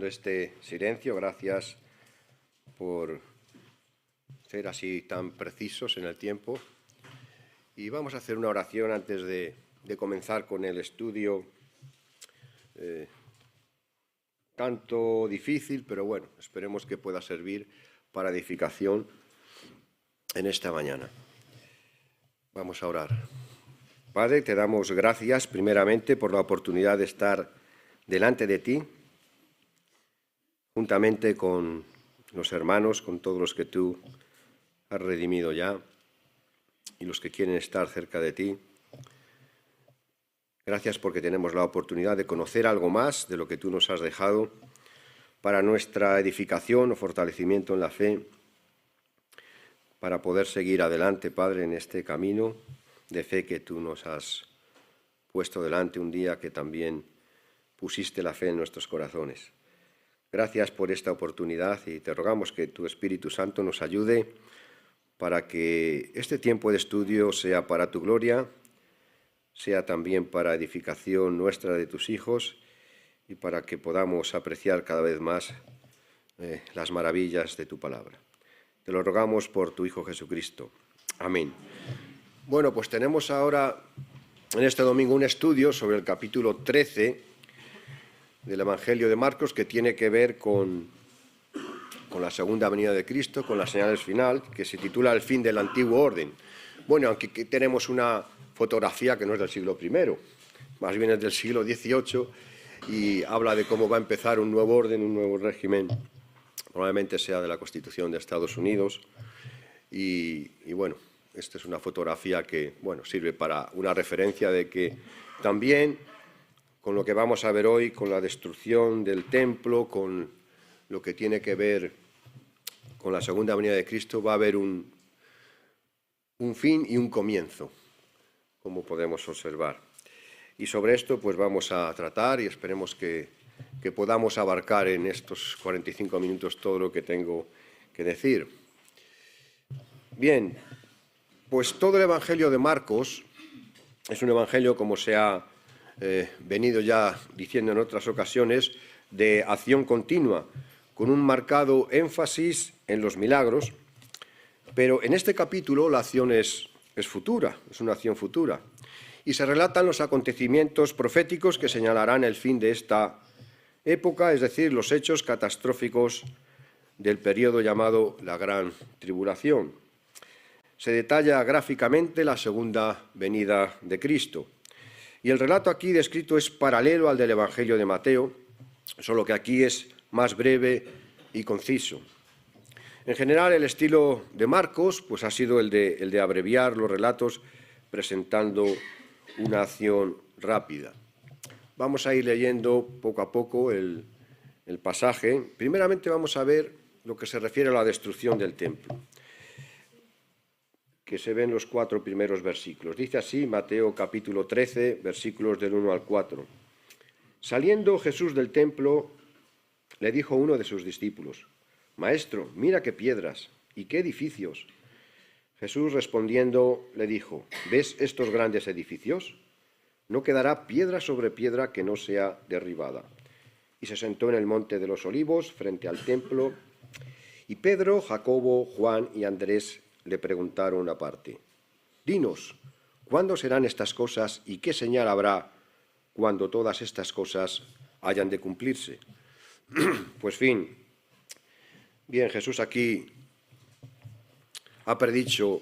este silencio, gracias por ser así tan precisos en el tiempo. Y vamos a hacer una oración antes de comenzar con el estudio, tanto difícil, pero bueno, esperemos que pueda servir para edificación en esta mañana. Vamos a orar. Padre, te damos gracias primeramente por la oportunidad de estar delante de ti, juntamente con los hermanos, con todos los que tú has redimido ya y los que quieren estar cerca de ti. Gracias porque tenemos la oportunidad de conocer algo más de lo que tú nos has dejado para nuestra edificación o fortalecimiento en la fe, para poder seguir adelante, Padre, en este camino de fe que tú nos has puesto delante un día que también pusiste la fe en nuestros corazones. Gracias por esta oportunidad y te rogamos que tu Espíritu Santo nos ayude para que este tiempo de estudio sea para tu gloria, sea también para edificación nuestra de tus hijos y para que podamos apreciar cada vez más las maravillas de tu palabra. Te lo rogamos por tu Hijo Jesucristo. Amén. Bueno, pues tenemos ahora en este domingo un estudio sobre el capítulo 13 del Evangelio de Marcos, que tiene que ver con la segunda venida de Cristo, con las señales final, que se titula El fin del antiguo orden. Bueno, aunque tenemos una fotografía que no es del siglo I, más bien es del siglo XVIII, y habla de cómo va a empezar un nuevo orden, un nuevo régimen, probablemente sea de la Constitución de Estados Unidos, y bueno, esta es una fotografía que, bueno, sirve para una referencia de que también, con lo que vamos a ver hoy, con la destrucción del templo, con lo que tiene que ver con la segunda venida de Cristo, va a haber un fin y un comienzo, como podemos observar. Y sobre esto pues vamos a tratar y esperemos que podamos abarcar en estos 45 minutos todo lo que tengo que decir. Bien, pues todo el Evangelio de Marcos es un evangelio, como se ha venido ya diciendo en otras ocasiones, de acción continua, con un marcado énfasis en los milagros, pero en este capítulo la acción es futura, es una acción futura, y se relatan los acontecimientos proféticos que señalarán el fin de esta época, es decir, los hechos catastróficos del periodo llamado la Gran Tribulación. Se detalla gráficamente la segunda venida de Cristo. Y el relato aquí descrito es paralelo al del Evangelio de Mateo, solo que aquí es más breve y conciso. En general, el estilo de Marcos pues, ha sido el de abreviar los relatos presentando una acción rápida. Vamos a ir leyendo poco a poco el pasaje. Primeramente vamos a ver lo que se refiere a la destrucción del templo, que se ven los 4 primeros versículos. Dice así Mateo capítulo 13, versículos del 1 al 4. Saliendo Jesús del templo, le dijo uno de sus discípulos: «Maestro, mira qué piedras y qué edificios». Jesús respondiendo le dijo: «¿Ves estos grandes edificios? No quedará piedra sobre piedra que no sea derribada». Y se sentó en el monte de los Olivos, frente al templo, y Pedro, Jacobo, Juan y Andrés le preguntaron aparte: «Dinos, ¿cuándo serán estas cosas y qué señal habrá cuando todas estas cosas hayan de cumplirse?» Pues bien, Jesús aquí ha predicho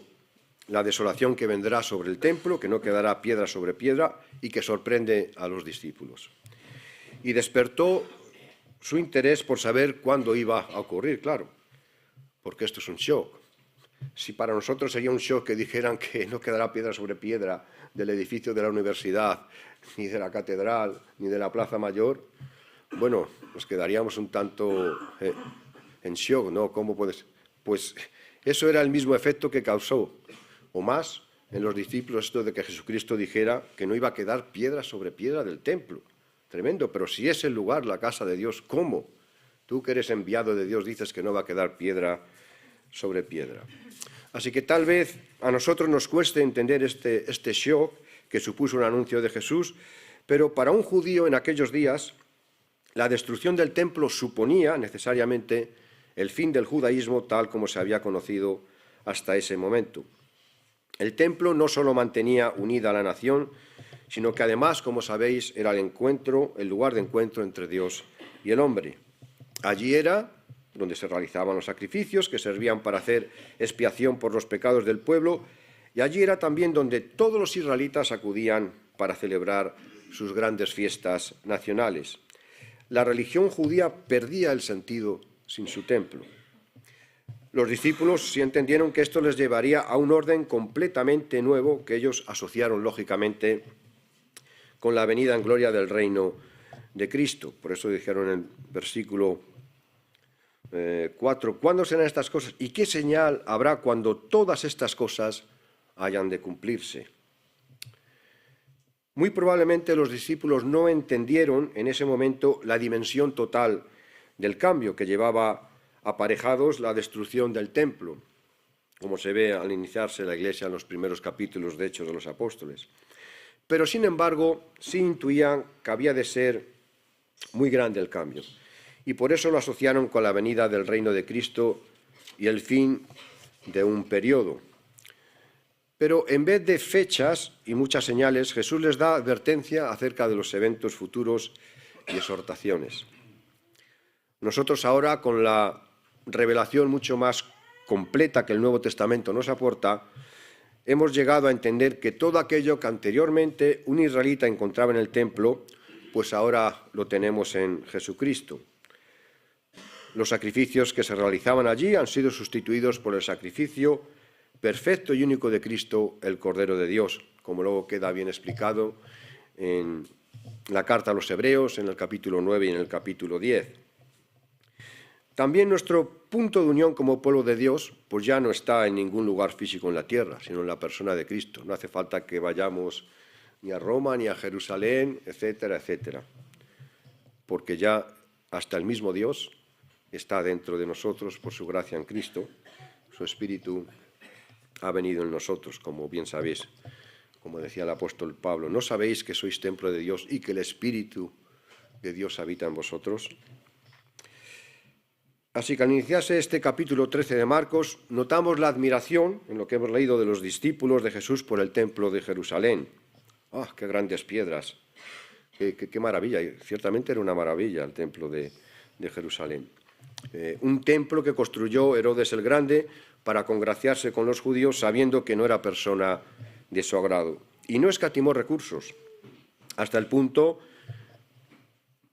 la desolación que vendrá sobre el templo, que no quedará piedra sobre piedra y que sorprende a los discípulos. Y despertó su interés por saber cuándo iba a ocurrir, claro, porque esto es un shock. Si para nosotros sería un shock que dijeran que no quedará piedra sobre piedra del edificio de la universidad, ni de la catedral, ni de la Plaza Mayor, bueno, nos quedaríamos un tanto en shock, ¿no? ¿Cómo puedes? Pues eso era el mismo efecto que causó, o más, en los discípulos esto de que Jesucristo dijera que no iba a quedar piedra sobre piedra del templo. Tremendo, pero si es el lugar, la casa de Dios, ¿cómo? Tú que eres enviado de Dios dices que no va a quedar piedra sobre piedra. Así que tal vez a nosotros nos cueste entender este shock que supuso un anuncio de Jesús, pero para un judío en aquellos días La destrucción del templo suponía necesariamente el fin del judaísmo tal como se había conocido hasta ese momento. El templo no solo mantenía unida a la nación, sino que además, como sabéis, era el lugar de encuentro entre Dios y el hombre. Allí era donde se realizaban los sacrificios que servían para hacer expiación por los pecados del pueblo, y allí era también donde todos los israelitas acudían para celebrar sus grandes fiestas nacionales. La religión judía perdía el sentido sin su templo. Los discípulos sí entendieron que esto les llevaría a un orden completamente nuevo que ellos asociaron lógicamente con la venida en gloria del reino de Cristo. Por eso dijeron en el versículo 4, ¿cuándo serán estas cosas? ¿Y qué señal habrá cuando todas estas cosas hayan de cumplirse? Muy probablemente los discípulos no entendieron en ese momento la dimensión total del cambio que llevaba aparejados la destrucción del templo, como se ve al iniciarse la Iglesia en los primeros capítulos de Hechos de los Apóstoles. Pero, sin embargo, sí intuían que había de ser muy grande el cambio, y por eso lo asociaron con la venida del reino de Cristo y el fin de un periodo. Pero en vez de fechas y muchas señales, Jesús les da advertencia acerca de los eventos futuros y exhortaciones. Nosotros ahora, con la revelación mucho más completa que el Nuevo Testamento nos aporta, hemos llegado a entender que todo aquello que anteriormente un israelita encontraba en el templo, pues ahora lo tenemos en Jesucristo. Los sacrificios que se realizaban allí han sido sustituidos por el sacrificio perfecto y único de Cristo, el Cordero de Dios, como luego queda bien explicado en la carta a los Hebreos, en el capítulo 9 y en el capítulo 10. También nuestro punto de unión como pueblo de Dios, pues ya no está en ningún lugar físico en la tierra, sino en la persona de Cristo. No hace falta que vayamos ni a Roma, ni a Jerusalén, etcétera, etcétera, porque ya hasta el mismo Dios está dentro de nosotros por su gracia en Cristo. Su Espíritu ha venido en nosotros, como bien sabéis, como decía el apóstol Pablo. ¿No sabéis que sois templo de Dios y que el Espíritu de Dios habita en vosotros? Así que al iniciarse este capítulo 13 de Marcos, notamos la admiración, en lo que hemos leído, de los discípulos de Jesús por el templo de Jerusalén. ¡Ah, qué grandes piedras! ¡Qué maravilla! Y ciertamente era una maravilla el templo de Jerusalén. Un templo que construyó Herodes el Grande para congraciarse con los judíos, sabiendo que no era persona de su agrado. Y no escatimó recursos, hasta el punto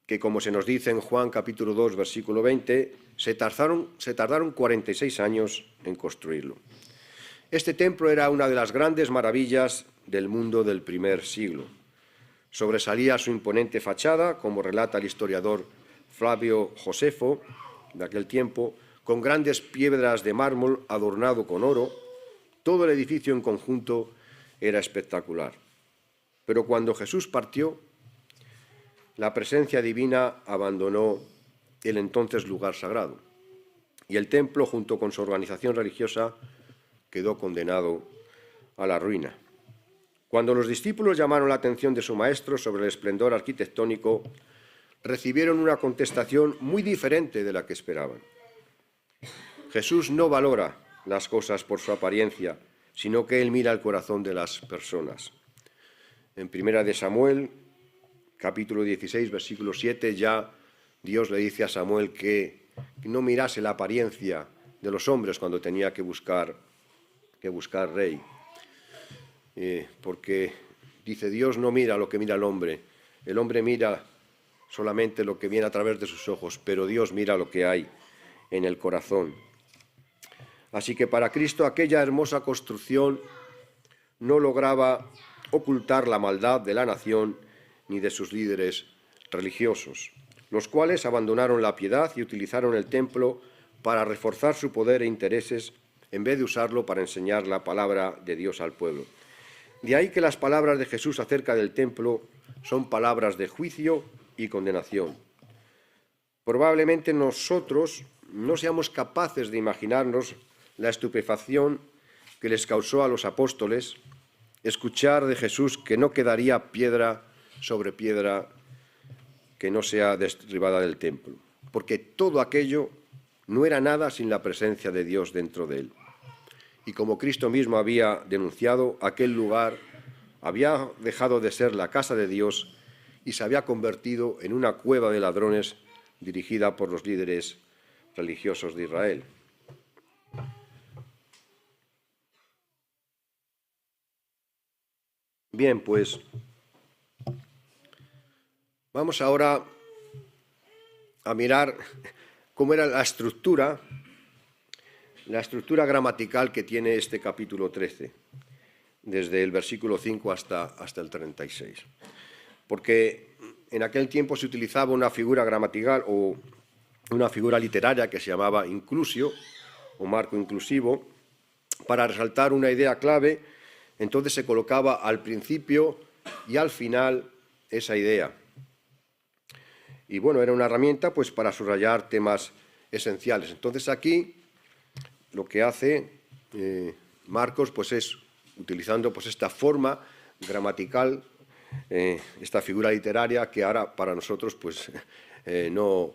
que, como se nos dice en Juan capítulo 2, versículo 20, se tardaron 46 años en construirlo. Este templo era una de las grandes maravillas del mundo del primer siglo. Sobresalía su imponente fachada, como relata el historiador Flavio Josefo de aquel tiempo, con grandes piedras de mármol adornado con oro. Todo el edificio en conjunto era espectacular. Pero cuando Jesús partió, la presencia divina abandonó el entonces lugar sagrado, y el templo, junto con su organización religiosa, quedó condenado a la ruina. Cuando los discípulos llamaron la atención de su maestro sobre el esplendor arquitectónico, recibieron una contestación muy diferente de la que esperaban. Jesús no valora las cosas por su apariencia, sino que Él mira el corazón de las personas. En 1 de Samuel, capítulo 16, versículo 7, ya Dios le dice a Samuel que no mirase la apariencia de los hombres cuando tenía que buscar rey. Porque dice, Dios no mira lo que mira el hombre mira solamente lo que viene a través de sus ojos, pero Dios mira lo que hay en el corazón. Así que para Cristo aquella hermosa construcción no lograba ocultar la maldad de la nación ni de sus líderes religiosos, los cuales abandonaron la piedad y utilizaron el templo para reforzar su poder e intereses en vez de usarlo para enseñar la palabra de Dios al pueblo. De ahí que las palabras de Jesús acerca del templo son palabras de juicio y condenación. Probablemente nosotros no seamos capaces de imaginarnos la estupefacción que les causó a los apóstoles escuchar de Jesús que no quedaría piedra sobre piedra que no sea derribada del templo, porque todo aquello no era nada sin la presencia de Dios dentro de él. Y como Cristo mismo había denunciado, aquel lugar había dejado de ser la casa de Dios y se había convertido en una cueva de ladrones dirigida por los líderes religiosos de Israel. Bien, pues vamos ahora a mirar cómo era la estructura gramatical que tiene este capítulo 13, desde el versículo 5 hasta el 36. Porque en aquel tiempo se utilizaba una figura gramatical o una figura literaria que se llamaba inclusio o marco inclusivo para resaltar una idea clave. Entonces se colocaba al principio y al final esa idea. Y bueno, era una herramienta pues para subrayar temas esenciales. Entonces aquí lo que hace Marcos pues es, utilizando pues esta forma gramatical, esta figura literaria que ahora para nosotros pues no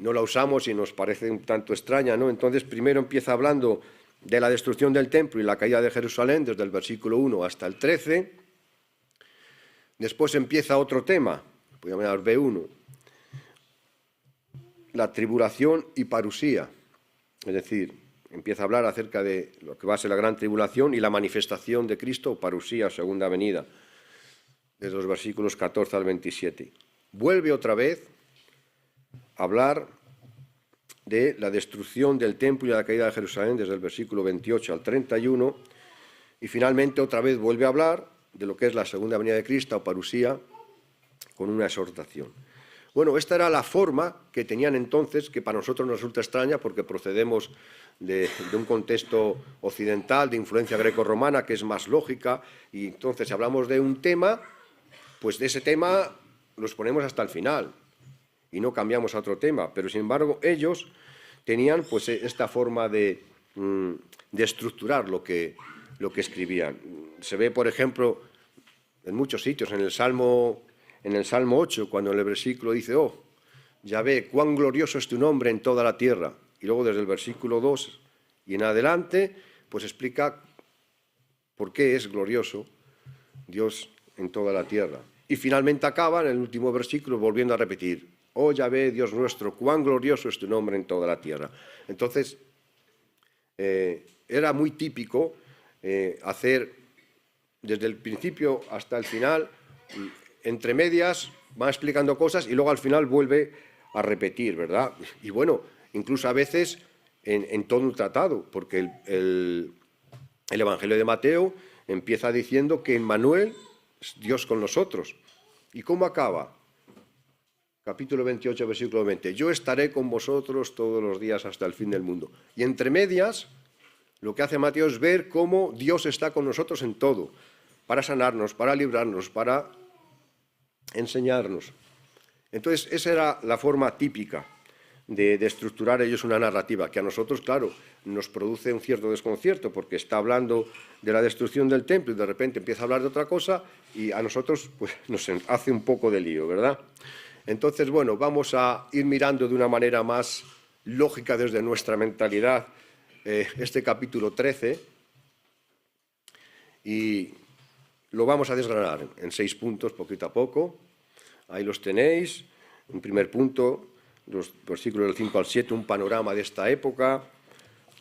la usamos y nos parece un tanto extraña, ¿no? Entonces primero empieza hablando de la destrucción del templo y la caída de Jerusalén, desde el versículo 1 hasta el 13. Después empieza otro tema, voy a llamar B1, la tribulación y parusía. Es decir, empieza a hablar acerca de lo que va a ser la gran tribulación y la manifestación de Cristo, o parusía, segunda venida, desde los versículos 14 al 27. Vuelve otra vez a hablar de la destrucción del templo y la caída de Jerusalén desde el versículo 28 al 31, y finalmente otra vez vuelve a hablar de lo que es la segunda venida de Cristo o parusía, con una exhortación. Bueno, esta era la forma que tenían entonces, que para nosotros nos resulta extraña porque procedemos de un contexto occidental, de influencia greco-romana, que es más lógica, y entonces si hablamos de un tema, pues de ese tema los ponemos hasta el final y no cambiamos a otro tema, pero sin embargo ellos tenían pues esta forma de estructurar lo que escribían. Se ve, por ejemplo, en muchos sitios, en el Salmo 8, cuando en el versículo dice, oh, Yahvé, cuán glorioso es tu nombre en toda la tierra. Y luego desde el versículo 2 y en adelante, pues explica por qué es glorioso Dios en toda la tierra. Y finalmente acaba en el último versículo volviendo a repetir, oh Yahvé, Dios nuestro, cuán glorioso es tu nombre en toda la tierra. Entonces, era muy típico hacer desde el principio hasta el final, entre medias, va explicando cosas y luego al final vuelve a repetir, ¿verdad? Y bueno, incluso a veces en todo un tratado, porque el Evangelio de Mateo empieza diciendo que Emmanuel es Dios con nosotros. ¿Y cómo acaba? Capítulo 28, versículo 20. Yo estaré con vosotros todos los días hasta el fin del mundo. Y entre medias, lo que hace Mateo es ver cómo Dios está con nosotros en todo, para sanarnos, para librarnos, para enseñarnos. Entonces, esa era la forma típica de estructurar ellos una narrativa, que a nosotros, claro, nos produce un cierto desconcierto, porque está hablando de la destrucción del templo y de repente empieza a hablar de otra cosa y a nosotros pues, nos hace un poco de lío, ¿verdad? Entonces, bueno, vamos a ir mirando de una manera más lógica desde nuestra mentalidad este capítulo 13 y lo vamos a desgranar en 6 puntos, poquito a poco. Ahí los tenéis. En primer punto, los versículos del 5 al 7, un panorama de esta época,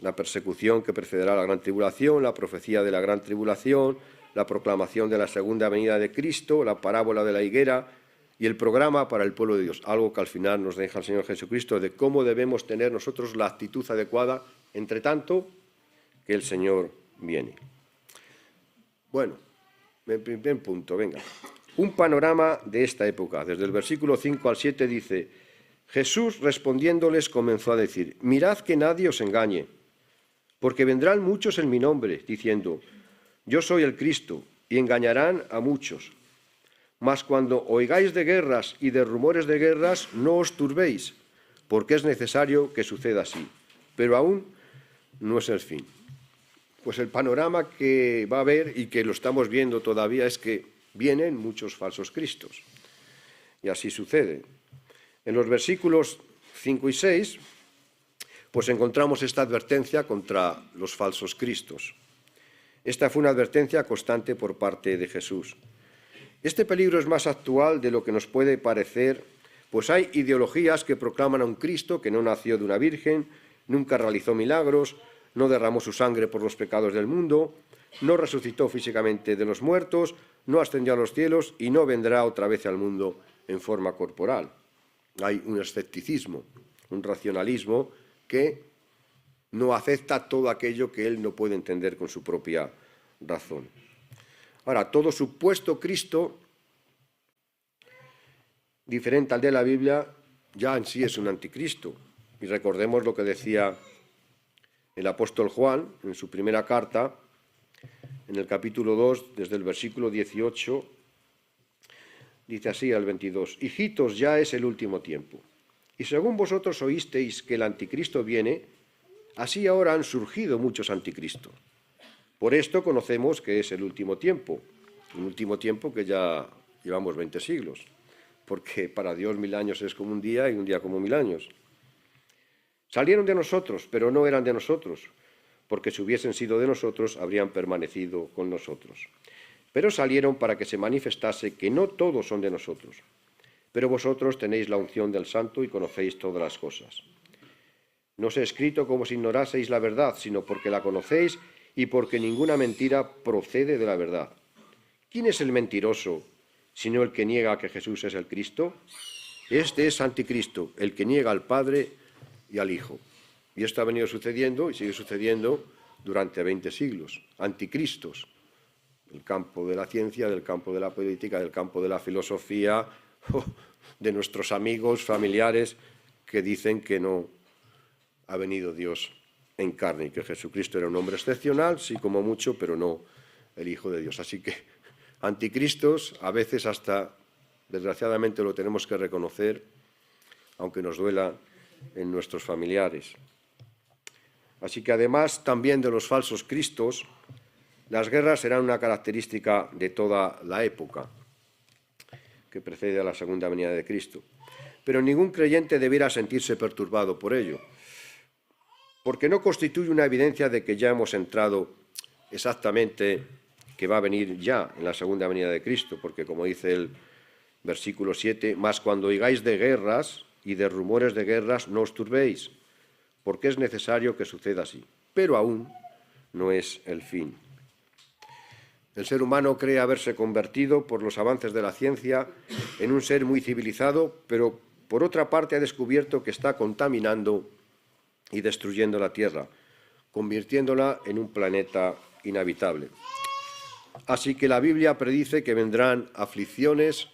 la persecución que precederá a la gran tribulación, la profecía de la gran tribulación, la proclamación de la segunda venida de Cristo, la parábola de la higuera y el programa para el pueblo de Dios, algo que al final nos deja el Señor Jesucristo de cómo debemos tener nosotros la actitud adecuada, entre tanto que el Señor viene. Bueno, en primer punto, venga. Un panorama de esta época. Desde el versículo 5 al 7 dice, Jesús respondiéndoles comenzó a decir, mirad que nadie os engañe, porque vendrán muchos en mi nombre, diciendo, yo soy el Cristo, y engañarán a muchos. Mas cuando oigáis de guerras y de rumores de guerras, no os turbéis, porque es necesario que suceda así. Pero aún no es el fin. Pues el panorama que va a haber y que lo estamos viendo todavía es que vienen muchos falsos cristos. Y así sucede. En los versículos 5 y 6, pues encontramos esta advertencia contra los falsos cristos. Esta fue una advertencia constante por parte de Jesús. Este peligro es más actual de lo que nos puede parecer, pues hay ideologías que proclaman a un Cristo que no nació de una virgen, nunca realizó milagros, no derramó su sangre por los pecados del mundo, no resucitó físicamente de los muertos, no ascendió a los cielos y no vendrá otra vez al mundo en forma corporal. Hay un escepticismo, un racionalismo que no acepta todo aquello que él no puede entender con su propia razón. Ahora, todo supuesto Cristo, diferente al de la Biblia, ya en sí es un anticristo. Y recordemos lo que decía el apóstol Juan en su primera carta, en el capítulo 2, desde el versículo 18, dice así al 22, «Hijitos, ya es el último tiempo. Y según vosotros oísteis que el anticristo viene, así ahora han surgido muchos anticristos. Por esto conocemos que es el último tiempo, un último tiempo que ya llevamos 20 siglos, porque para Dios 1000 años es como un día y un día como 1000 años. Salieron de nosotros, pero no eran de nosotros, porque si hubiesen sido de nosotros, habrían permanecido con nosotros. Pero salieron para que se manifestase que no todos son de nosotros. Pero vosotros tenéis la unción del Santo y conocéis todas las cosas. No os he escrito como si ignoraseis la verdad, sino porque la conocéis y porque ninguna mentira procede de la verdad. ¿Quién es el mentiroso, sino el que niega que Jesús es el Cristo? Este es anticristo, el que niega al Padre y al Hijo. Y esto ha venido sucediendo y sigue sucediendo durante 20 siglos. Anticristos, del campo de la ciencia, del campo de la política, del campo de la filosofía, de nuestros amigos, familiares, que dicen que no ha venido Dios en carne y que Jesucristo era un hombre excepcional, sí como mucho, pero no el Hijo de Dios. Así que anticristos, a veces hasta, desgraciadamente, lo tenemos que reconocer, aunque nos duela en nuestros familiares. Así que además también de los falsos cristos, las guerras eran una característica de toda la época que precede a la segunda venida de Cristo. Pero ningún creyente debiera sentirse perturbado por ello, porque no constituye una evidencia de que ya hemos entrado exactamente, que va a venir ya en la segunda venida de Cristo, porque como dice el versículo 7, «Mas cuando oigáis de guerras y de rumores de guerras, no os turbéis, porque es necesario que suceda así, pero aún no es el fin». El ser humano cree haberse convertido, por los avances de la ciencia, en un ser muy civilizado, pero por otra parte ha descubierto que está contaminando y destruyendo la Tierra, convirtiéndola en un planeta inhabitable. Así que la Biblia predice que vendrán aflicciones,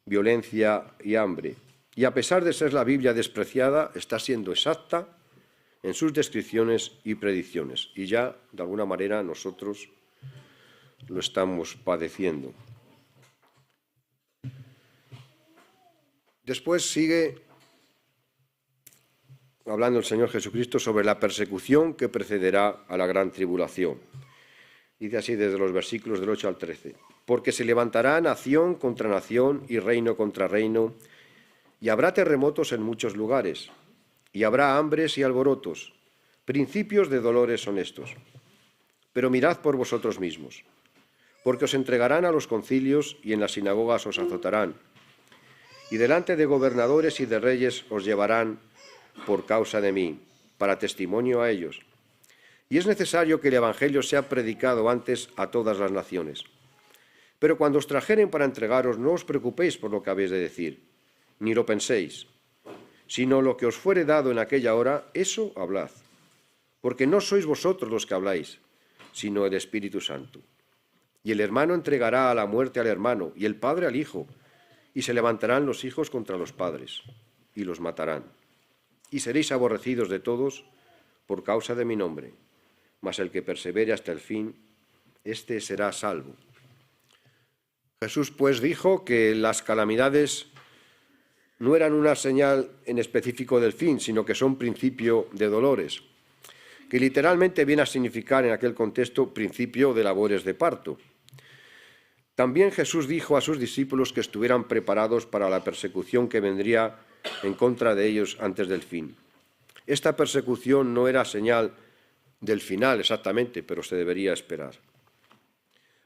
violencia y hambre. Y a pesar de ser la Biblia despreciada, está siendo exacta en sus descripciones y predicciones. Y ya, de alguna manera, nosotros lo estamos padeciendo. Después sigue hablando el Señor Jesucristo sobre la persecución que precederá a la gran tribulación. Dice así desde los versículos del 8 al 13. «Porque se levantará nación contra nación y reino contra reino, y habrá terremotos en muchos lugares, y habrá hambres y alborotos, principios de dolores son estos. Pero mirad por vosotros mismos, porque os entregarán a los concilios y en las sinagogas os azotarán, y delante de gobernadores y de reyes os llevarán por causa de mí, para testimonio a ellos. Y es necesario que el Evangelio sea predicado antes a todas las naciones. Pero cuando os trajeren para entregaros, no os preocupéis por lo que habéis de decir, ni lo penséis, sino lo que os fuere dado en aquella hora, eso hablad. Porque no sois vosotros los que habláis, sino el Espíritu Santo. Y el hermano entregará a la muerte al hermano, y el padre al hijo, y se levantarán los hijos contra los padres, y los matarán. Y seréis aborrecidos de todos por causa de mi nombre, mas el que persevere hasta el fin, éste será salvo. Jesús, pues, dijo que las calamidades no eran una señal en específico del fin, sino que son principio de dolores, que literalmente viene a significar en aquel contexto principio de labores de parto. También Jesús dijo a sus discípulos que estuvieran preparados para la persecución que vendría en contra de ellos antes del fin. Esta persecución no era señal del final exactamente, pero se debería esperar.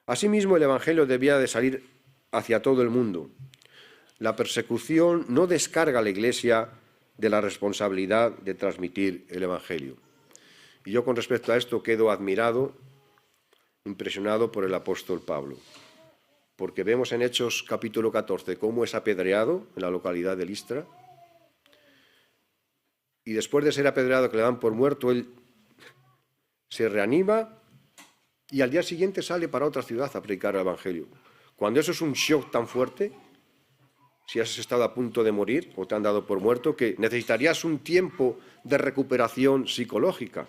Asimismo, el Evangelio debía de salir hacia todo el mundo. La persecución no descarga a la Iglesia de la responsabilidad de transmitir el Evangelio. Y yo con respecto a esto quedo admirado, impresionado por el apóstol Pablo, porque vemos en Hechos capítulo 14 cómo es apedreado en la localidad de Listra, y después de ser apedreado, que le dan por muerto, él se reanima y al día siguiente sale para otra ciudad a predicar el Evangelio. Cuando eso es un shock tan fuerte, si has estado a punto de morir o te han dado por muerto, que necesitarías un tiempo de recuperación psicológica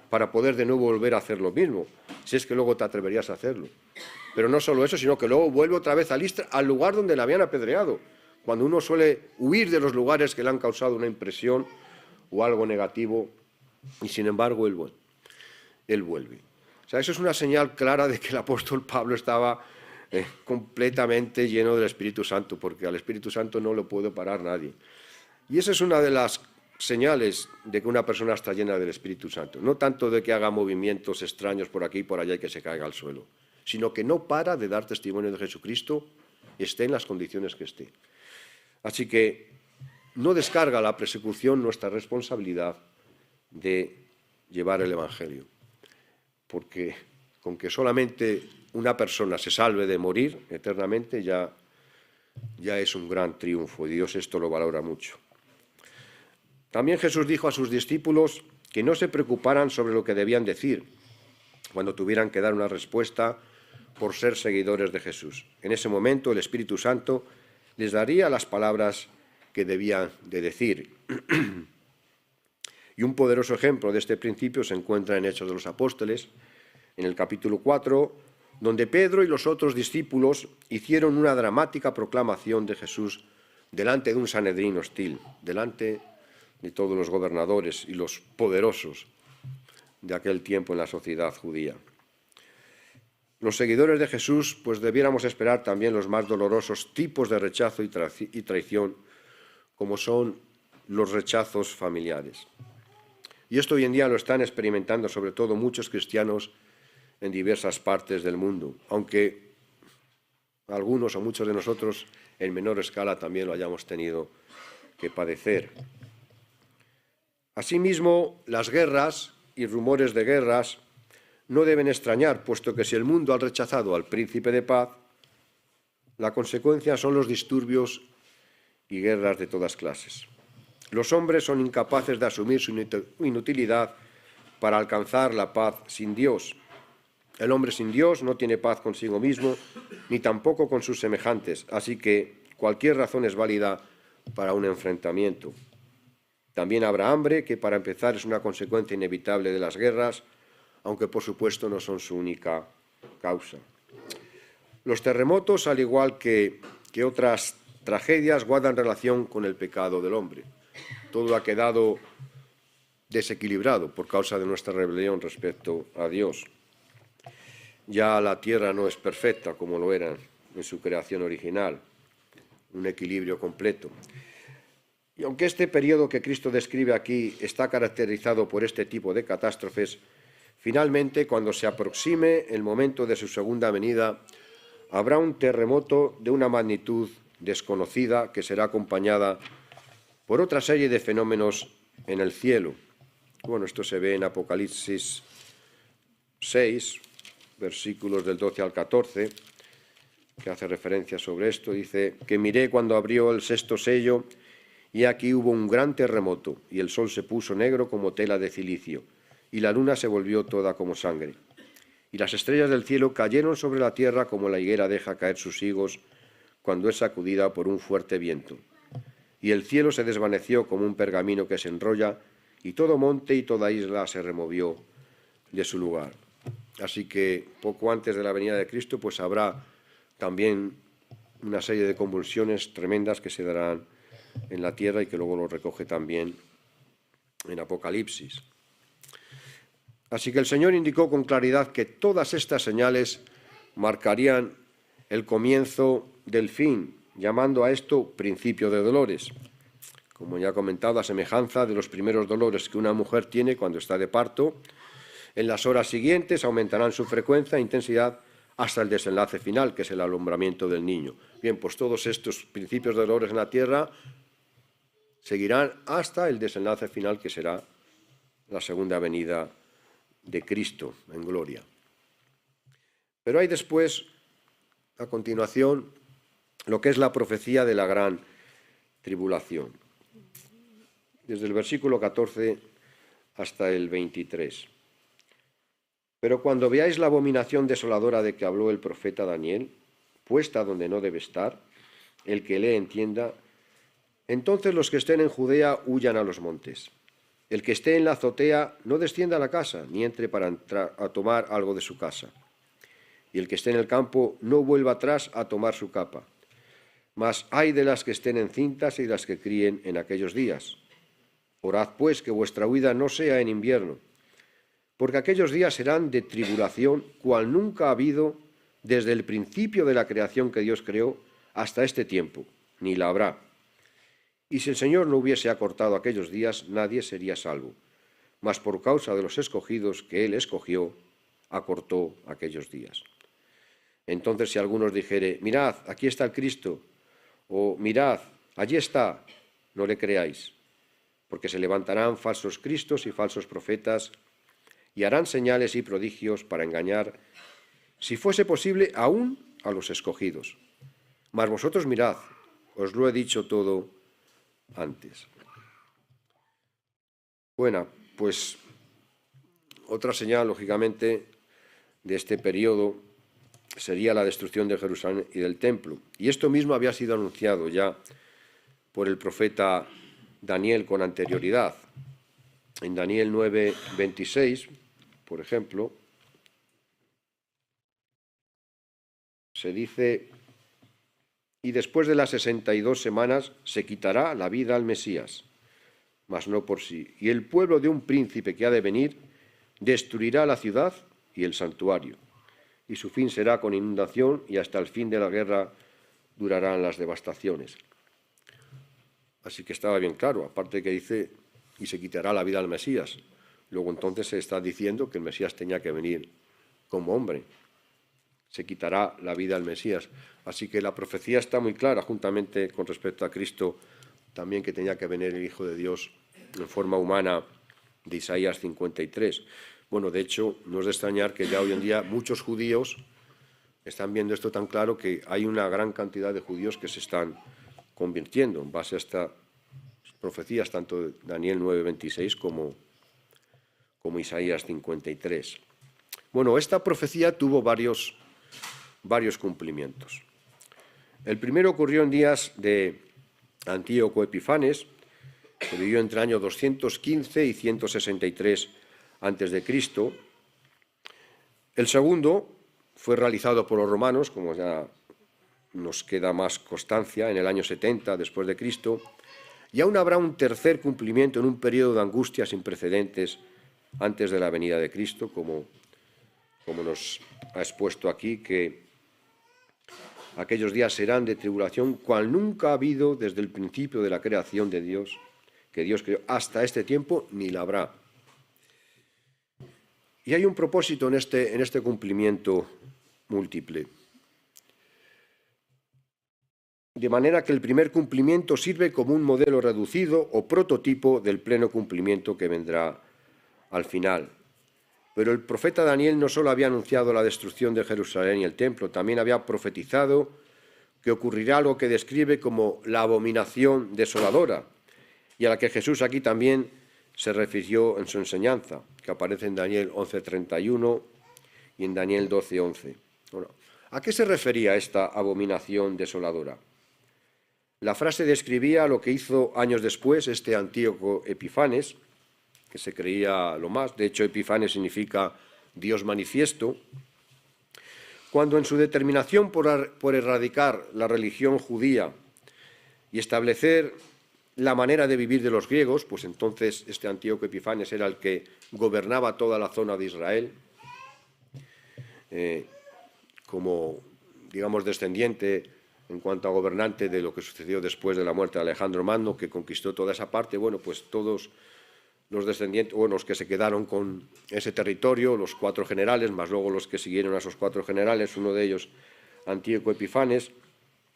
para poder de nuevo volver a hacer lo mismo, si es que luego te atreverías a hacerlo. Pero no solo eso, sino que luego vuelve otra vez a Listra, al lugar donde le habían apedreado, cuando uno suele huir de los lugares que le han causado una impresión o algo negativo, y sin embargo él vuelve. O sea, eso es una señal clara de que el apóstol Pablo estaba completamente lleno del Espíritu Santo, porque al Espíritu Santo no lo puede parar nadie. Y esa es una de las señales de que una persona está llena del Espíritu Santo. No tanto de que haga movimientos extraños por aquí y por allá y que se caiga al suelo, sino que no para de dar testimonio de Jesucristo, esté en las condiciones que esté. Así que no descarga la persecución nuestra responsabilidad de llevar el Evangelio, porque con que solamente una persona se salve de morir eternamente ya es un gran triunfo, y Dios esto lo valora mucho. También Jesús dijo a sus discípulos que no se preocuparan sobre lo que debían decir cuando tuvieran que dar una respuesta por ser seguidores de Jesús. En ese momento el Espíritu Santo les daría las palabras que debían de decir. Y un poderoso ejemplo de este principio se encuentra en Hechos de los Apóstoles, en el capítulo 4, donde Pedro y los otros discípulos hicieron una dramática proclamación de Jesús delante de un Sanedrín hostil, delante de todos los gobernadores y los poderosos de aquel tiempo en la sociedad judía. Los seguidores de Jesús, pues debiéramos esperar también los más dolorosos tipos de rechazo y traición, como son los rechazos familiares. Y esto hoy en día lo están experimentando sobre todo muchos cristianos en diversas partes del mundo, aunque algunos o muchos de nosotros en menor escala también lo hayamos tenido que padecer. Asimismo, las guerras y rumores de guerras no deben extrañar, puesto que si el mundo ha rechazado al príncipe de paz, la consecuencia son los disturbios y guerras de todas clases. Los hombres son incapaces de asumir su inutilidad para alcanzar la paz sin Dios. El hombre sin Dios no tiene paz consigo mismo, ni tampoco con sus semejantes, así que cualquier razón es válida para un enfrentamiento. También habrá hambre, que para empezar es una consecuencia inevitable de las guerras, aunque por supuesto no son su única causa. Los terremotos, al igual que otras tragedias, guardan relación con el pecado del hombre. Todo ha quedado desequilibrado por causa de nuestra rebelión respecto a Dios. Ya la tierra no es perfecta como lo era en su creación original, un equilibrio completo. Y aunque este periodo que Cristo describe aquí está caracterizado por este tipo de catástrofes, finalmente, cuando se aproxime el momento de su segunda venida, habrá un terremoto de una magnitud desconocida que será acompañada por otra serie de fenómenos en el cielo. Bueno, esto se ve en Apocalipsis 6, versículos del 12 al 14, que hace referencia sobre esto. Dice que miré cuando abrió el sexto sello, y aquí hubo un gran terremoto, y el sol se puso negro como tela de cilicio, y la luna se volvió toda como sangre. Y las estrellas del cielo cayeron sobre la tierra como la higuera deja caer sus higos cuando es sacudida por un fuerte viento. Y el cielo se desvaneció como un pergamino que se enrolla, y todo monte y toda isla se removió de su lugar. Así que poco antes de la venida de Cristo, pues habrá también una serie de convulsiones tremendas que se darán en la tierra y que luego lo recoge también en Apocalipsis. Así que el Señor indicó con claridad que todas estas señales marcarían el comienzo del fin, llamando a esto principio de dolores. Como ya he comentado, a semejanza de los primeros dolores que una mujer tiene cuando está de parto, en las horas siguientes aumentarán su frecuencia e intensidad hasta el desenlace final, que es el alumbramiento del niño. Bien, pues todos estos principios de dolores en la tierra seguirán hasta el desenlace final, que será la segunda venida de Cristo en gloria. Pero hay después, a continuación, lo que es la profecía de la gran tribulación, desde el versículo 14 hasta el 23. Pero cuando veáis la abominación desoladora de que habló el profeta Daniel, puesta donde no debe estar, el que lee entienda, entonces los que estén en Judea huyan a los montes. El que esté en la azotea no descienda a la casa, ni entre para entrar a tomar algo de su casa. Y el que esté en el campo no vuelva atrás a tomar su capa. Mas ay de las que estén encintas y de las que críen en aquellos días. Orad pues que vuestra huida no sea en invierno, porque aquellos días serán de tribulación, cual nunca ha habido desde el principio de la creación que Dios creó hasta este tiempo, ni la habrá. Y si el Señor no hubiese acortado aquellos días, nadie sería salvo. Mas por causa de los escogidos que Él escogió, acortó aquellos días. Entonces, si algunos dijere, mirad, aquí está el Cristo, o mirad, allí está, no le creáis, porque se levantarán falsos cristos y falsos profetas, y harán señales y prodigios para engañar, si fuese posible, aún a los escogidos. Mas vosotros mirad, os lo he dicho todo antes. Bueno, pues otra señal, lógicamente, de este periodo sería la destrucción de Jerusalén y del templo. Y esto mismo había sido anunciado ya por el profeta Daniel con anterioridad. En Daniel 9:26, por ejemplo, se dice: y después de las 62 semanas se quitará la vida al Mesías, mas no por sí. Y el pueblo de un príncipe que ha de venir destruirá la ciudad y el santuario, y su fin será con inundación, y hasta el fin de la guerra durarán las devastaciones. Así que estaba bien claro, aparte que dice, y se quitará la vida al Mesías. Luego entonces se está diciendo que el Mesías tenía que venir como hombre. Se quitará la vida al Mesías. Así que la profecía está muy clara, juntamente con respecto a Cristo, también que tenía que venir el Hijo de Dios en forma humana, de Isaías 53. Bueno, de hecho, no es de extrañar que ya hoy en día muchos judíos están viendo esto tan claro que hay una gran cantidad de judíos que se están convirtiendo en base a estas profecías, tanto de Daniel 9:26 como Isaías 53. Bueno, esta profecía tuvo varios cumplimientos. El primero ocurrió en días de Antíoco Epifanes, que vivió entre el año 215 y 163 a.C. El segundo fue realizado por los romanos, como ya nos queda más constancia, en el año 70 después de Cristo, y aún habrá un tercer cumplimiento en un periodo de angustia sin precedentes antes de la venida de Cristo, como nos ha expuesto aquí, que aquellos días serán de tribulación, cual nunca ha habido desde el principio de la creación de Dios, que Dios creó hasta este tiempo, ni la habrá. Y hay un propósito en este cumplimiento múltiple. De manera que el primer cumplimiento sirve como un modelo reducido o prototipo del pleno cumplimiento que vendrá al final. Pero el profeta Daniel no solo había anunciado la destrucción de Jerusalén y el templo, también había profetizado que ocurrirá algo que describe como la abominación desoladora, y a la que Jesús aquí también se refirió en su enseñanza, que aparece en Daniel 11:31 y en Daniel 12:11. Bueno, ¿a qué se refería esta abominación desoladora? La frase describía lo que hizo años después este Antíoco Epifanes, que se creía lo más, de hecho Epifanes significa Dios manifiesto, cuando en su determinación por erradicar la religión judía y establecer la manera de vivir de los griegos, pues entonces este Antíoco Epifanes era el que gobernaba toda la zona de Israel, como digamos, descendiente en cuanto a gobernante de lo que sucedió después de la muerte de Alejandro Magno, que conquistó toda esa parte. Bueno, pues todos los descendientes, bueno, los que se quedaron con ese territorio, los 4 generales, más luego los que siguieron a esos 4 generales, uno de ellos, Antíoco Epifanes,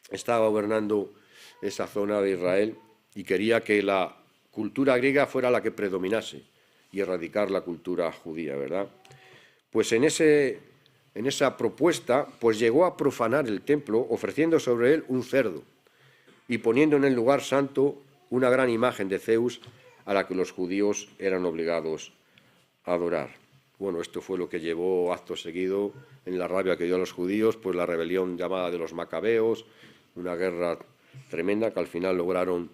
estaba gobernando esa zona de Israel y quería que la cultura griega fuera la que predominase y erradicar la cultura judía, ¿verdad? Pues en esa propuesta, pues llegó a profanar el templo, ofreciendo sobre él un cerdo y poniendo en el lugar santo una gran imagen de Zeus a la que los judíos eran obligados a adorar. Bueno, esto fue lo que llevó acto seguido, en la rabia que dio a los judíos, pues la rebelión llamada de los macabeos, una guerra tremenda que al final lograron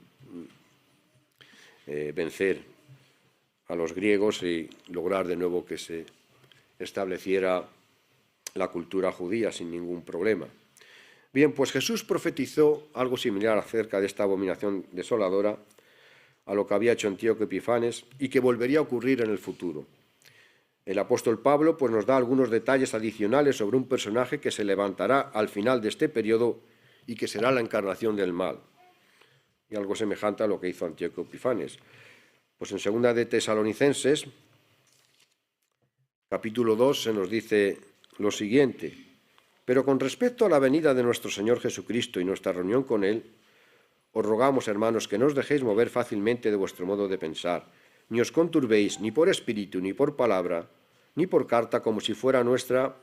vencer a los griegos y lograr de nuevo que se estableciera la cultura judía sin ningún problema. Bien, pues Jesús profetizó algo similar acerca de esta abominación desoladora a lo que había hecho Antíoco Epifanes y que volvería a ocurrir en el futuro. El apóstol Pablo pues, nos da algunos detalles adicionales sobre un personaje que se levantará al final de este periodo y que será la encarnación del mal. Y algo semejante a lo que hizo Antíoco Epifanes. Pues en 2 de Tesalonicenses, capítulo 2, se nos dice lo siguiente: pero con respecto a la venida de nuestro Señor Jesucristo y nuestra reunión con Él, os rogamos, hermanos, que no os dejéis mover fácilmente de vuestro modo de pensar, ni os conturbéis ni por espíritu, ni por palabra, ni por carta, como si fuera nuestra,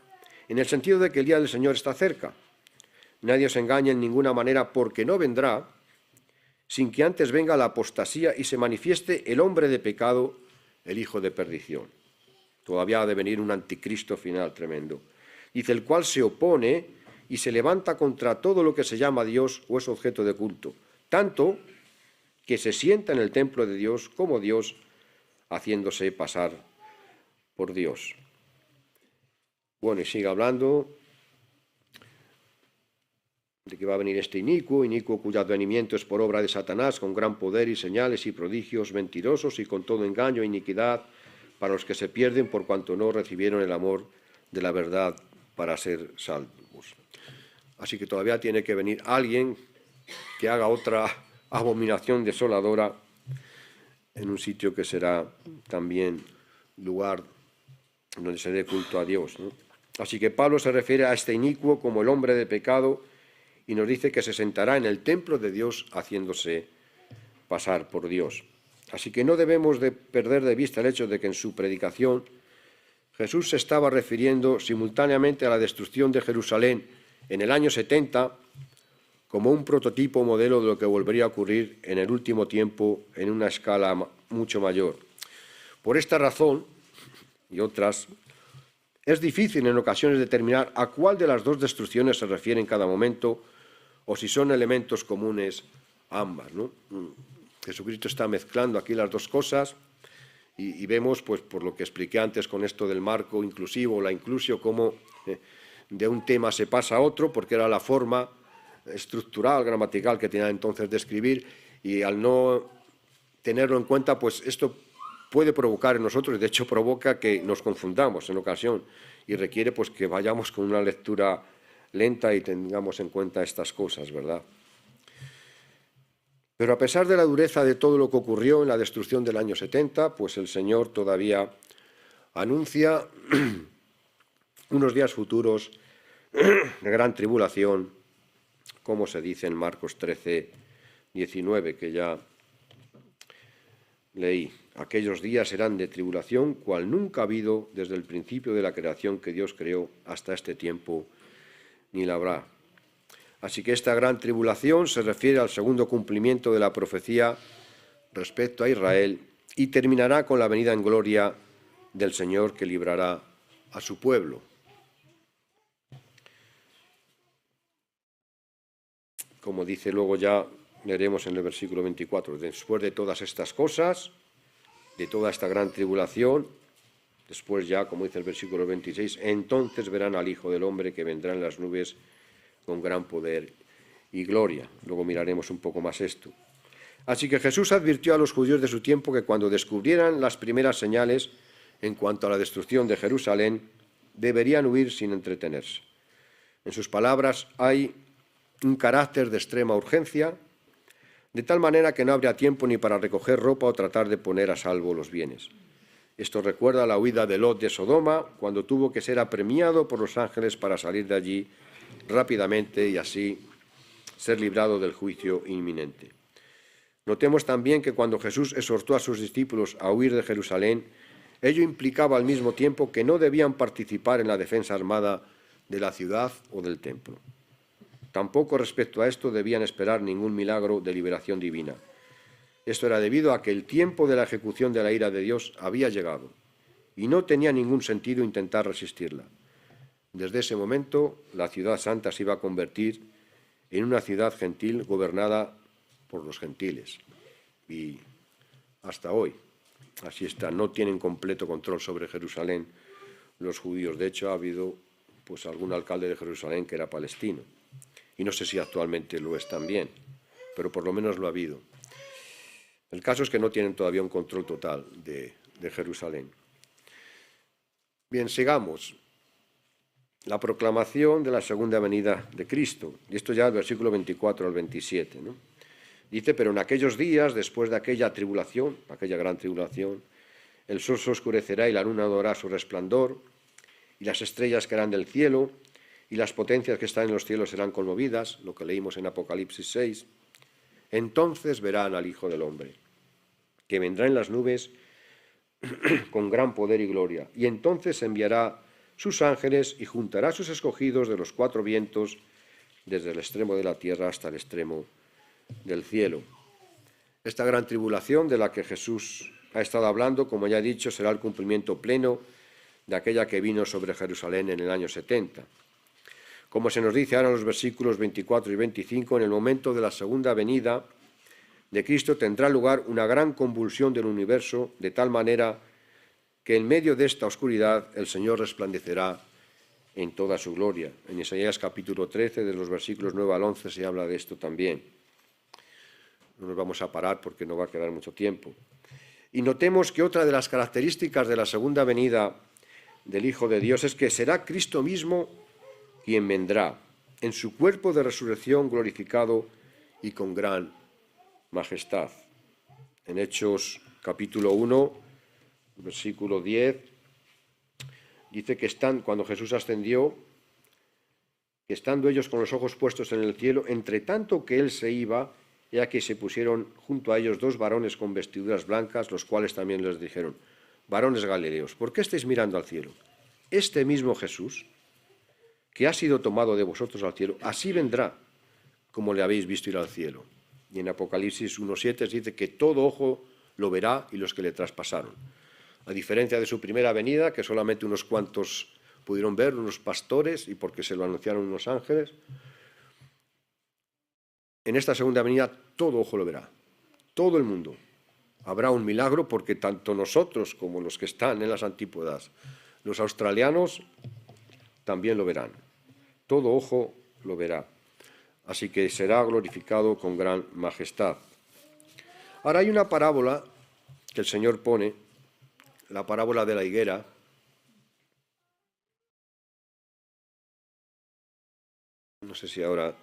en el sentido de que el día del Señor está cerca. Nadie os engañe en ninguna manera, porque no vendrá sin que antes venga la apostasía y se manifieste el hombre de pecado, el hijo de perdición. Todavía ha de venir un anticristo final tremendo. Dice, el cual se opone y se levanta contra todo lo que se llama Dios o es objeto de culto, tanto que se sienta en el templo de Dios como Dios, haciéndose pasar por Dios. Bueno, y sigue hablando de que va a venir este inicuo cuyo advenimiento es por obra de Satanás, con gran poder y señales y prodigios mentirosos y con todo engaño e iniquidad para los que se pierden por cuanto no recibieron el amor de la verdad para ser salvos. Así que todavía tiene que venir alguien que haga otra abominación desoladora en un sitio que será también lugar donde se dé culto a Dios, ¿no? Así que Pablo se refiere a este inicuo como el hombre de pecado y nos dice que se sentará en el templo de Dios haciéndose pasar por Dios. Así que no debemos de perder de vista el hecho de que en su predicación Jesús se estaba refiriendo simultáneamente a la destrucción de Jerusalén en el año 70 como un prototipo modelo de lo que volvería a ocurrir en el último tiempo en una escala mucho mayor. Por esta razón y otras, es difícil en ocasiones determinar a cuál de las dos destrucciones se refiere en cada momento o si son elementos comunes ambas, ¿no? Jesucristo está mezclando aquí las dos cosas y vemos, pues por lo que expliqué antes con esto del marco inclusivo, la inclusio, cómo de un tema se pasa a otro, porque era la forma estructural, gramatical que tenía entonces de escribir, y al no tenerlo en cuenta, pues esto puede provocar en nosotros, y de hecho provoca que nos confundamos en ocasión, y requiere pues que vayamos con una lectura lenta y tengamos en cuenta estas cosas, ¿verdad? Pero a pesar de la dureza de todo lo que ocurrió en la destrucción del año 70, pues el Señor todavía anuncia unos días futuros de gran tribulación, como se dice en Marcos 13, 19, que ya leí. Aquellos días serán de tribulación, cual nunca ha habido desde el principio de la creación que Dios creó hasta este tiempo, ni la habrá. Así que esta gran tribulación se refiere al segundo cumplimiento de la profecía respecto a Israel y terminará con la venida en gloria del Señor que librará a su pueblo. Como dice luego ya, leeremos en el versículo 24, después de todas estas cosas, de toda esta gran tribulación, después ya, como dice el versículo 26, entonces verán al Hijo del Hombre que vendrá en las nubes con gran poder y gloria. Luego miraremos un poco más esto. Así que Jesús advirtió a los judíos de su tiempo que cuando descubrieran las primeras señales en cuanto a la destrucción de Jerusalén, deberían huir sin entretenerse. En sus palabras hay un carácter de extrema urgencia, de tal manera que no habría tiempo ni para recoger ropa o tratar de poner a salvo los bienes. Esto recuerda la huida de Lot de Sodoma, cuando tuvo que ser apremiado por los ángeles para salir de allí rápidamente y así ser librado del juicio inminente. Notemos también que cuando Jesús exhortó a sus discípulos a huir de Jerusalén, ello implicaba al mismo tiempo que no debían participar en la defensa armada de la ciudad o del templo. Tampoco respecto a esto debían esperar ningún milagro de liberación divina. Esto era debido a que el tiempo de la ejecución de la ira de Dios había llegado y no tenía ningún sentido intentar resistirla. Desde ese momento, la ciudad santa se iba a convertir en una ciudad gentil gobernada por los gentiles. Y hasta hoy, así está, no tienen completo control sobre Jerusalén los judíos. De hecho, ha habido algún alcalde de Jerusalén que era palestino. Y no sé si actualmente lo es también, pero por lo menos lo ha habido. El caso es que no tienen todavía un control total de Jerusalén. Bien, sigamos. La proclamación de la segunda venida de Cristo. Y esto ya el versículo 24 al 27, ¿no? Dice, pero en aquellos días, después de aquella tribulación, aquella gran tribulación, el sol se oscurecerá y la luna no dará su resplandor, y las estrellas caerán del cielo, y las potencias que están en los cielos serán conmovidas, lo que leímos en Apocalipsis 6. Entonces verán al Hijo del Hombre, que vendrá en las nubes con gran poder y gloria, y entonces enviará sus ángeles y juntará a sus escogidos de los cuatro vientos, desde el extremo de la tierra hasta el extremo del cielo. Esta gran tribulación de la que Jesús ha estado hablando, como ya he dicho, será el cumplimiento pleno de aquella que vino sobre Jerusalén en el año 70. Como se nos dice ahora en los versículos 24 y 25, en el momento de la segunda venida de Cristo tendrá lugar una gran convulsión del universo, de tal manera que en medio de esta oscuridad el Señor resplandecerá en toda su gloria. En Isaías capítulo 13, de los versículos 9 al 11, se habla de esto también. No nos vamos a parar porque no va a quedar mucho tiempo. Y notemos que otra de las características de la segunda venida del Hijo de Dios es que será Cristo mismo quien vendrá en su cuerpo de resurrección glorificado y con gran majestad. En Hechos capítulo 1, versículo 10, dice que cuando Jesús ascendió, que estando ellos con los ojos puestos en el cielo, entre tanto que él se iba, ya que se pusieron junto a ellos dos varones con vestiduras blancas, los cuales también les dijeron, varones galileos, ¿por qué estáis mirando al cielo? Este mismo Jesús, que ha sido tomado de vosotros al cielo, así vendrá, como le habéis visto ir al cielo. Y en Apocalipsis 1:7 dice que todo ojo lo verá y los que le traspasaron. A diferencia de su primera venida, que solamente unos cuantos pudieron ver, unos pastores, y porque se lo anunciaron unos ángeles, en esta segunda venida todo ojo lo verá, todo el mundo. Habrá un milagro porque tanto nosotros como los que están en las antípodas, los australianos, también lo verán. Todo ojo lo verá. Así que será glorificado con gran majestad. Ahora hay una parábola que el Señor pone, la parábola de la higuera. No sé si ahora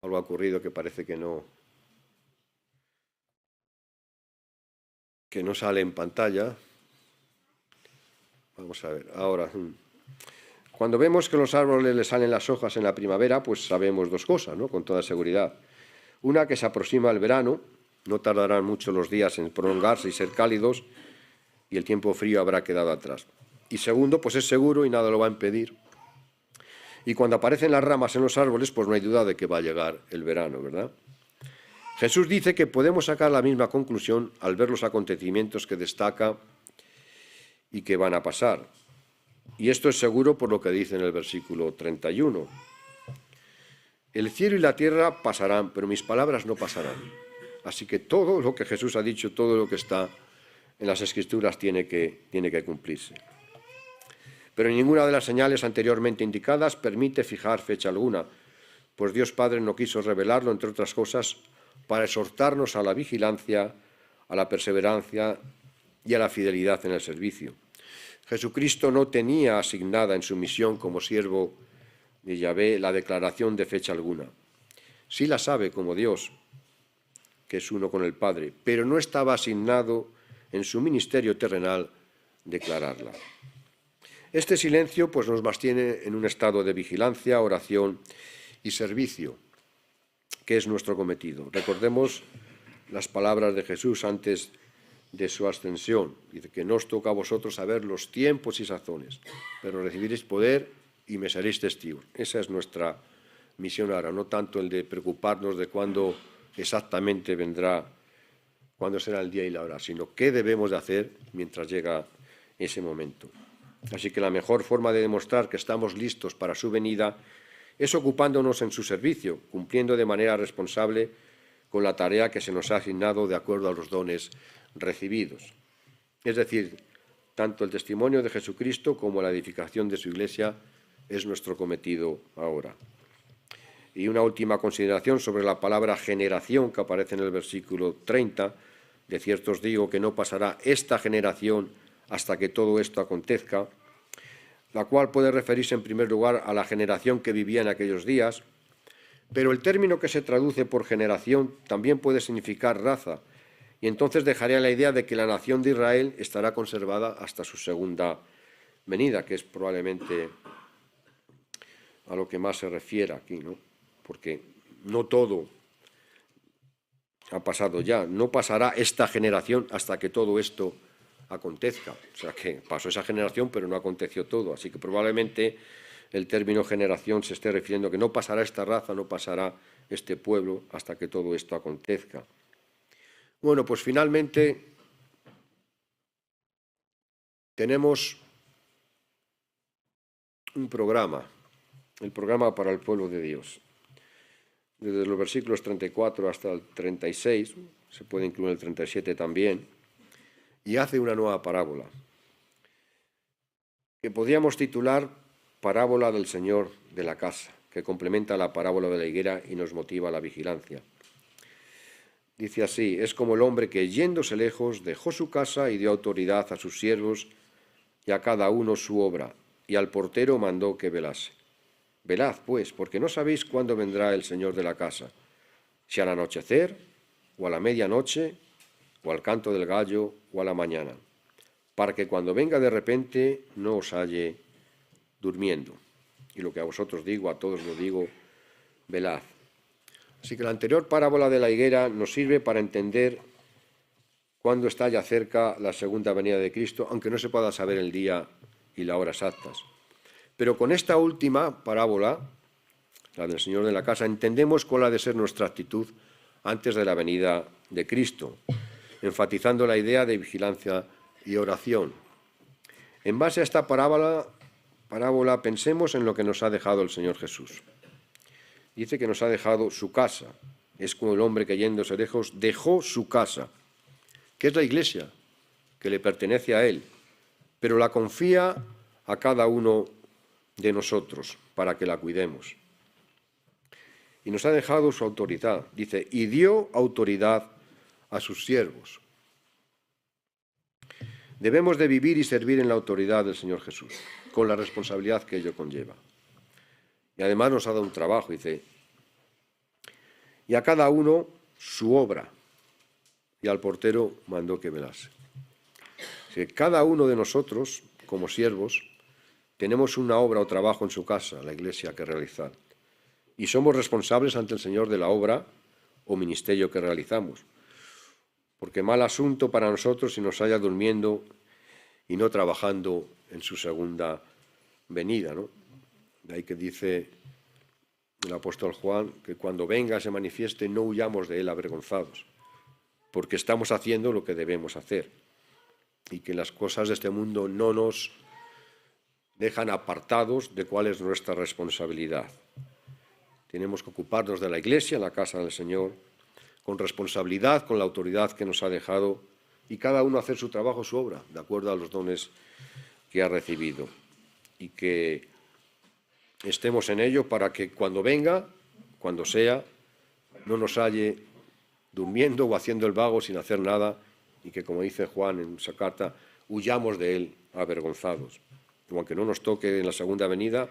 algo ha ocurrido que parece que no sale en pantalla. Vamos a ver, ahora. Cuando vemos que los árboles les salen las hojas en la primavera, pues sabemos dos cosas, ¿no? Con toda seguridad. Una, que se aproxima el verano, no tardarán mucho los días en prolongarse y ser cálidos, y el tiempo frío habrá quedado atrás. Y segundo, pues es seguro y nada lo va a impedir. Y cuando aparecen las ramas en los árboles, pues no hay duda de que va a llegar el verano, ¿verdad? Jesús dice que podemos sacar la misma conclusión al ver los acontecimientos que destaca y que van a pasar. Y esto es seguro por lo que dice en el versículo 31. El cielo y la tierra pasarán, pero mis palabras no pasarán. Así que todo lo que Jesús ha dicho, todo lo que está en las Escrituras tiene que cumplirse. Pero ninguna de las señales anteriormente indicadas permite fijar fecha alguna, pues Dios Padre no quiso revelarlo, entre otras cosas, para exhortarnos a la vigilancia, a la perseverancia y a la fidelidad en el servicio. Jesucristo no tenía asignada en su misión como siervo de Yahvé la declaración de fecha alguna. Sí la sabe como Dios, que es uno con el Padre, pero no estaba asignado en su ministerio terrenal declararla. Este silencio pues, nos mantiene en un estado de vigilancia, oración y servicio, que es nuestro cometido. Recordemos las palabras de Jesús antes de su ascensión. Dice que no os toca a vosotros saber los tiempos y sazones, pero recibiréis poder y me seréis testigos. Esa es nuestra misión ahora, no tanto el de preocuparnos de cuándo exactamente vendrá, cuándo será el día y la hora, sino qué debemos de hacer mientras llega ese momento. Así que la mejor forma de demostrar que estamos listos para su venida es ocupándonos en su servicio, cumpliendo de manera responsable con la tarea que se nos ha asignado de acuerdo a los dones recibidos. Es decir, tanto el testimonio de Jesucristo como la edificación de su Iglesia es nuestro cometido ahora. Y una última consideración sobre la palabra generación que aparece en el versículo 30. De cierto os digo que no pasará esta generación hasta que todo esto acontezca, la cual puede referirse en primer lugar a la generación que vivía en aquellos días, pero el término que se traduce por generación también puede significar raza, y entonces dejaría la idea de que la nación de Israel estará conservada hasta su segunda venida, que es probablemente a lo que más se refiere aquí, ¿no? Porque no todo ha pasado ya, no pasará esta generación hasta que todo esto acontezca. O sea que pasó esa generación, pero no aconteció todo. Así que probablemente el término generación se esté refiriendo a que no pasará esta raza, no pasará este pueblo hasta que todo esto acontezca. Bueno, pues finalmente tenemos un programa, el programa para el pueblo de Dios. Desde los versículos 34 hasta el 36, se puede incluir el 37 también, y hace una nueva parábola, que podríamos titular Parábola del Señor de la casa, que complementa la parábola de la higuera y nos motiva a la vigilancia. Dice así: es como el hombre que, yéndose lejos, dejó su casa y dio autoridad a sus siervos y a cada uno su obra, y al portero mandó que velase. Velad, pues, porque no sabéis cuándo vendrá el Señor de la casa, si al anochecer, o a la medianoche, o al canto del gallo, o a la mañana, para que cuando venga de repente no os halle durmiendo. Y lo que a vosotros digo, a todos lo digo, velad. Así que la anterior parábola de la higuera nos sirve para entender cuándo está ya cerca la segunda venida de Cristo, aunque no se pueda saber el día y la hora exactas. Pero con esta última parábola, la del Señor de la casa, entendemos cuál ha de ser nuestra actitud antes de la venida de Cristo, enfatizando la idea de vigilancia y oración. En base a esta parábola, pensemos en lo que nos ha dejado el Señor Jesús. Dice que nos ha dejado su casa. Es como el hombre que, yéndose lejos, dejó su casa, que es la Iglesia, que le pertenece a Él, pero la confía a cada uno de nosotros para que la cuidemos. Y nos ha dejado su autoridad. Dice, y dio autoridad a sus siervos. Debemos de vivir y servir en la autoridad del Señor Jesús, con la responsabilidad que ello conlleva. Y además nos ha dado un trabajo, dice, y a cada uno su obra, y al portero mandó que velase. Cada uno de nosotros, como siervos, tenemos una obra o trabajo en su casa, la Iglesia, que realizar. Y somos responsables ante el Señor de la obra o ministerio que realizamos. Porque mal asunto para nosotros si nos haya durmiendo y no trabajando en su segunda venida, ¿no? De ahí que dice el apóstol Juan que cuando venga se manifieste no huyamos de él avergonzados, porque estamos haciendo lo que debemos hacer y que las cosas de este mundo no nos dejan apartados de cuál es nuestra responsabilidad. Tenemos que ocuparnos de la Iglesia, la casa del Señor, con responsabilidad, con la autoridad que nos ha dejado, y cada uno hacer su trabajo, su obra, de acuerdo a los dones que ha recibido. Y que estemos en ello para que cuando venga, cuando sea, no nos halle durmiendo o haciendo el vago sin hacer nada, y que, como dice Juan en esa carta, huyamos de él avergonzados. O aunque no nos toque en la segunda venida,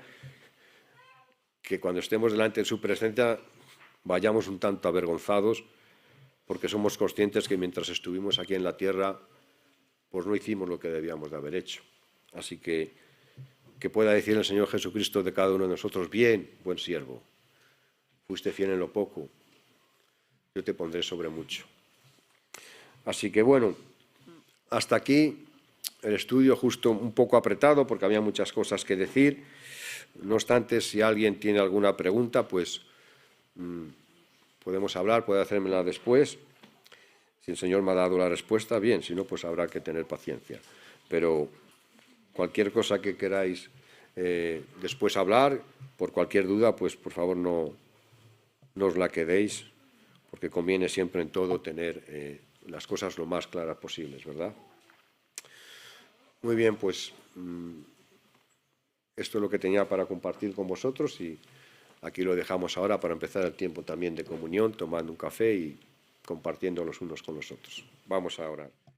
que cuando estemos delante de su presencia vayamos un tanto avergonzados, porque somos conscientes que mientras estuvimos aquí en la tierra, pues no hicimos lo que debíamos de haber hecho. Así que pueda decir el Señor Jesucristo de cada uno de nosotros: bien, buen siervo, fuiste fiel en lo poco, yo te pondré sobre mucho. Así que bueno, hasta aquí el estudio, justo un poco apretado porque había muchas cosas que decir. No obstante, si alguien tiene alguna pregunta, pues podemos hablar, puede hacérmela después. Si el Señor me ha dado la respuesta, bien, si no, pues habrá que tener paciencia. Pero cualquier cosa que queráis después hablar, por cualquier duda, pues por favor no os la quedéis, porque conviene siempre en todo tener las cosas lo más claras posibles, ¿verdad? Muy bien, pues esto es lo que tenía para compartir con vosotros y aquí lo dejamos ahora para empezar el tiempo también de comunión, tomando un café y compartiendo los unos con los otros. Vamos a orar.